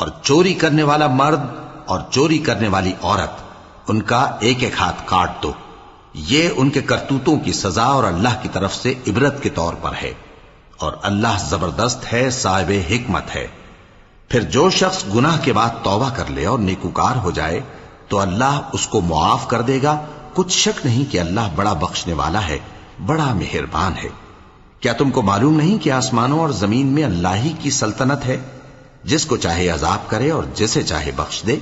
اور چوری کرنے والا مرد اور چوری کرنے والی عورت ان کا ایک ایک ہاتھ کاٹ دو، یہ ان کے کرتوتوں کی سزا اور اللہ کی طرف سے عبرت کے طور پر ہے، اور اللہ زبردست ہے، صاحب حکمت ہے۔ پھر جو شخص گناہ کے بعد توبہ کر لے اور نیکوکار ہو جائے تو اللہ اس کو معاف کر دے گا، کچھ شک نہیں کہ اللہ بڑا بخشنے والا ہے، بڑا مہربان ہے۔ کیا تم کو معلوم نہیں کہ آسمانوں اور زمین میں اللہ ہی کی سلطنت ہے، جس کو چاہے عذاب کرے اور جسے چاہے بخش دے،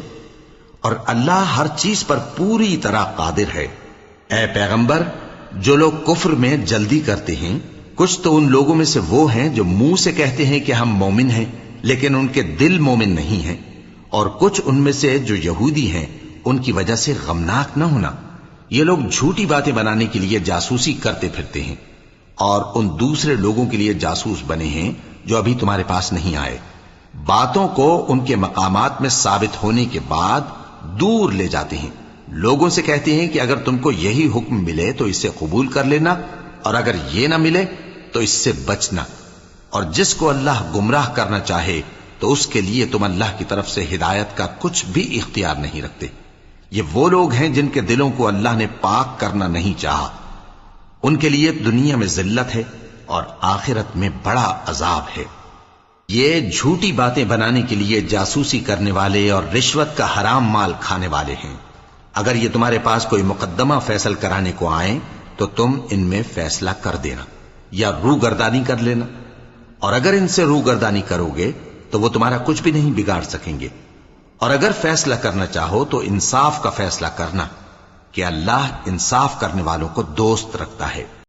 اور اللہ ہر چیز پر پوری طرح قادر ہے۔ اے پیغمبر، جو لوگ کفر میں جلدی کرتے ہیں، کچھ تو ان لوگوں میں سے وہ ہیں جو منہ سے کہتے ہیں کہ ہم مومن ہیں لیکن ان کے دل مومن نہیں ہیں، اور کچھ ان میں سے جو یہودی ہیں، ان کی وجہ سے غمناک نہ ہونا۔ یہ لوگ جھوٹی باتیں بنانے کے لیے جاسوسی کرتے پھرتے ہیں، اور ان دوسرے لوگوں کے لیے جاسوس بنے ہیں جو ابھی تمہارے پاس نہیں آئے، باتوں کو ان کے مقامات میں ثابت ہونے کے بعد دور لے جاتے ہیں، لوگوں سے کہتے ہیں کہ اگر تم کو یہی حکم ملے تو اسے قبول کر لینا، اور اگر یہ نہ ملے تو اس سے بچنا، اور جس کو اللہ گمراہ کرنا چاہے تو اس کے لیے تم اللہ کی طرف سے ہدایت کا کچھ بھی اختیار نہیں رکھتے۔ یہ وہ لوگ ہیں جن کے دلوں کو اللہ نے پاک کرنا نہیں چاہا، ان کے لیے دنیا میں ذلت ہے اور آخرت میں بڑا عذاب ہے۔ یہ جھوٹی باتیں بنانے کے لیے جاسوسی کرنے والے اور رشوت کا حرام مال کھانے والے ہیں۔ اگر یہ تمہارے پاس کوئی مقدمہ فیصل کرانے کو آئیں تو تم ان میں فیصلہ کر دینا یا روگردانی کر لینا، اور اگر ان سے روگردانی کرو گے تو وہ تمہارا کچھ بھی نہیں بگاڑ سکیں گے، اور اگر فیصلہ کرنا چاہو تو انصاف کا فیصلہ کرنا، کہ اللہ انصاف کرنے والوں کو دوست رکھتا ہے۔